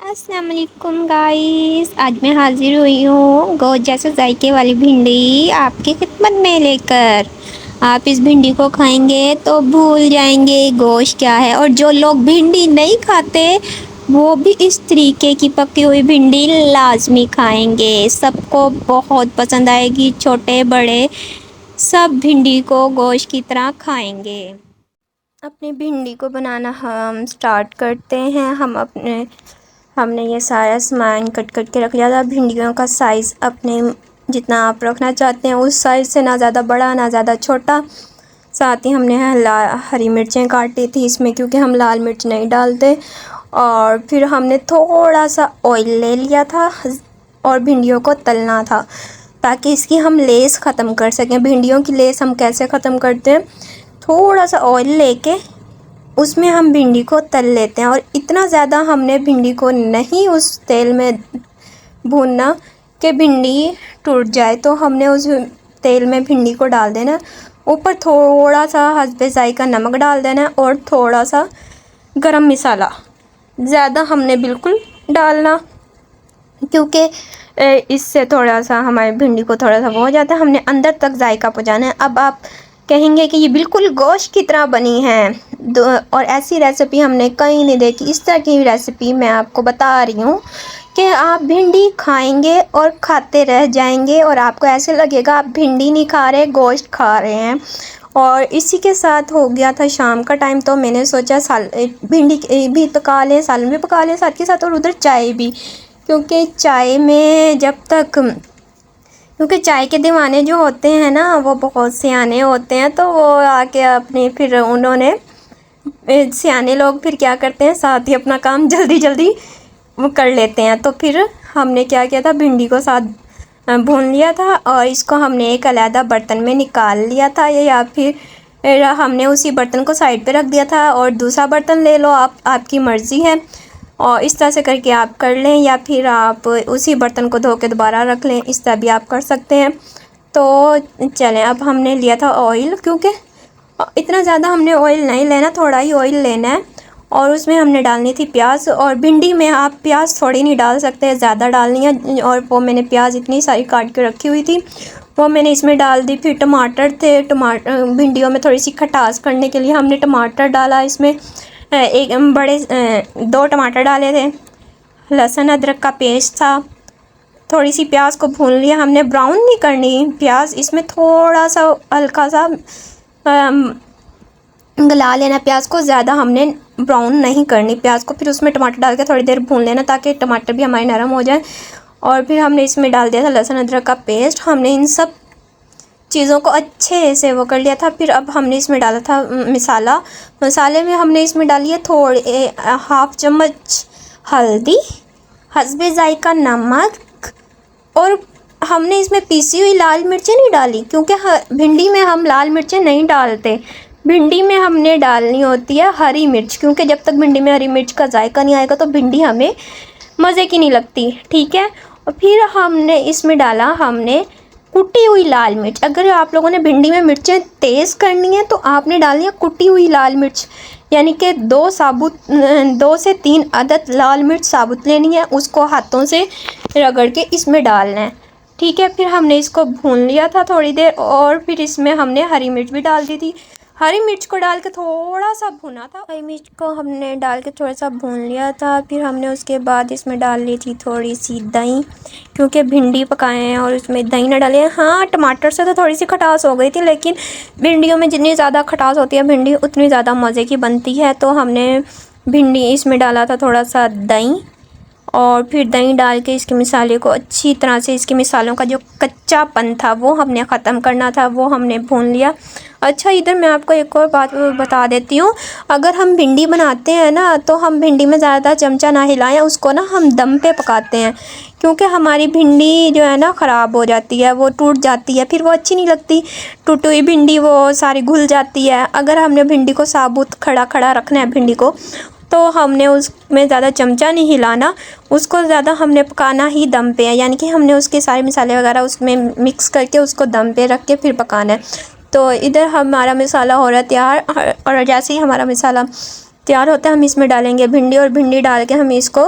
अस्सलाम वालेकुम गाइस, आज मैं हाजिर हुई हूँ गोश्त जैसे जायके वाली भिंडी आपकी खिदमत में लेकर। आप इस भिंडी को खाएंगे तो भूल जाएंगे गोश्त क्या है। और जो लोग भिंडी नहीं खाते वो भी इस तरीके की पकी हुई भिंडी लाजमी खाएंगे। सबको बहुत पसंद आएगी, छोटे बड़े सब भिंडी को गोश्त की तरह खाएंगे। अपनी भिंडी को बनाना हम स्टार्ट करते हैं। हमने ये सारा सामान कट के रख लिया था। भिंडियों का साइज़ अपने जितना आप रखना चाहते हैं उस साइज़ से, ना ज़्यादा बड़ा ना ज़्यादा छोटा। साथ ही हमने हरी मिर्चें काटी थी इसमें, क्योंकि हम लाल मिर्च नहीं डालते। और फिर हमने थोड़ा सा ऑयल ले लिया था और भिंडियों को तलना था ताकि इसकी हम लेस ख़त्म कर सकें। भिंडियों की लेस हम कैसे ख़त्म करते हैं, थोड़ा सा ऑयल लेके उसमें हम भिंडी को तल लेते हैं। और इतना ज़्यादा हमने भिंडी को नहीं उस तेल में भूनना कि भिंडी टूट जाए। तो हमने उस तेल में भिंडी को डाल देना, ऊपर थोड़ा सा हस्बे जायका नमक डाल देना और थोड़ा सा गरम मसाला। ज़्यादा हमने बिल्कुल डालना, क्योंकि इससे थोड़ा सा हमारी भिंडी को थोड़ा सा वो हो जाता है। हमने अंदर तक जायका पहुँचाना है। अब आप कहेंगे कि ये बिल्कुल गोश्त की तरह बनी है, और ऐसी रेसिपी हमने कहीं नहीं देखी। इस तरह की रेसिपी मैं आपको बता रही हूँ कि आप भिंडी खाएंगे और खाते रह जाएंगे और आपको ऐसे लगेगा आप भिंडी नहीं खा रहे, गोश्त खा रहे हैं। और इसी के साथ हो गया था शाम का टाइम, तो मैंने सोचा भिंडी भी पका लें, सालन भी पका लें साथ के साथ, और उधर चाय भी, क्योंकि चाय में क्योंकि चाय के दीवाने जो होते हैं ना वो बहुत सियाने होते हैं। तो वो आके अपनी फिर उन्होंने सियाने लोग फिर क्या करते हैं, साथ ही अपना काम जल्दी वो कर लेते हैं। तो फिर हमने क्या किया था, भिंडी को साथ भून लिया था और इसको हमने एक अलग बर्तन में निकाल लिया था, या फिर हमने उसी बर्तन को साइड पे रख दिया था। और दूसरा बर्तन ले लो, आपकी मर्ज़ी है, और इस तरह से करके आप कर लें, या फिर आप उसी बर्तन को धो के दोबारा रख लें, इस तरह भी आप कर सकते हैं। तो चलें, अब हमने लिया था ऑयल, क्योंकि इतना ज़्यादा हमने ऑयल नहीं लेना, थोड़ा ही ऑयल लेना है। और उसमें हमने डालनी थी प्याज, और भिंडी में आप प्याज थोड़ी नहीं डाल सकते, ज़्यादा डालनी है। और वो मैंने प्याज इतनी सारी काट के रखी हुई थी वो मैंने इसमें डाल दी। फिर टमाटर थे, भिंडियों में थोड़ी सी खटास करने के लिए हमने टमाटर डाला इसमें। एक बड़े 2 टमाटर डाले थे, लहसुन अदरक का पेस्ट था। थोड़ी सी प्याज को भून लिया हमने, ब्राउन नहीं करनी प्याज, इसमें थोड़ा सा हल्का सा गला लेना प्याज को, ज़्यादा हमने ब्राउन नहीं करनी प्याज को। फिर उसमें टमाटर डाल के थोड़ी देर भून लेना ताकि टमाटर भी हमारे नरम हो जाए। और फिर हमने इसमें डाल दिया था लहसुन अदरक का पेस्ट। हमने इन सब चीज़ों को अच्छे से वो कर लिया था। फिर अब हमने इसमें डाला था मसाले में हमने इसमें डाली है थोड़े 1/2 चम्मच हल्दी, हस्बे जायका नमक, और हमने इसमें पीसी हुई लाल मिर्चें नहीं डाली, क्योंकि भिंडी में हम लाल मिर्चें नहीं डालते। भिंडी में हमने डालनी होती है हरी मिर्च, क्योंकि जब तक भिंडी में हरी मिर्च का जायका नहीं आएगा तो भिंडी हमें मज़े की नहीं लगती, ठीक है। और फिर हमने इसमें डाला कुटी हुई लाल मिर्च। अगर आप लोगों ने भिंडी में मिर्चें तेज़ करनी है तो आपने डालनी है कुटी हुई लाल मिर्च, यानी कि 2 से 3 अदद लाल मिर्च साबुत लेनी है, उसको हाथों से रगड़ के इसमें डालना है, ठीक है। फिर हमने इसको भून लिया था थोड़ी देर, और फिर इसमें हमने हरी मिर्च भी डाल दी थी। हरी मिर्च को डाल के थोड़ा सा भुना था, हरी मिर्च को हमने डाल के थोड़ा सा भून लिया था। फिर हमने उसके बाद इसमें डाल ली थी थोड़ी सी दही, क्योंकि भिंडी पकाए हैं और उसमें दही ना डाले। हाँ, टमाटर से तो थोड़ी सी खटास हो गई थी, लेकिन भिंडियों में जितनी ज़्यादा खटास होती है भिंडी उतनी ज़्यादा मज़े की बनती है। तो हमने भिंडी इसमें डाला था थोड़ा सा दही, और फिर दही डाल के इसके मसाले को अच्छी तरह से, इसके मसालों का जो कच्चापन था वो हमने ख़त्म करना था, वो हमने भून लिया। अच्छा, इधर मैं आपको एक और बात बता देती हूँ। अगर हम भिंडी बनाते हैं ना तो हम भिंडी में ज़्यादा चमचा ना हिलाएं, उसको ना हम दम पे पकाते हैं, क्योंकि हमारी भिंडी जो है ना ख़राब हो जाती है, वो टूट जाती है, फिर वो अच्छी नहीं लगती। टूटी हुई भिंडी वो सारी घुल जाती है। अगर हमने भिंडी को साबुत खड़ा रखना है भिंडी को, तो हमने उसमें ज़्यादा चमचा नहीं हिलाना, उसको ज़्यादा हमने पकाना ही दम पे है, यानी कि हमने उसके सारे मसाले वगैरह उसमें मिक्स करके उसको दम पे रख के फिर पकाना है। तो इधर हमारा मसाला हो रहा है तैयार, और जैसे ही हमारा मसाला तैयार होता है हम इसमें डालेंगे भिंडी, और भिंडी डाल के हम इसको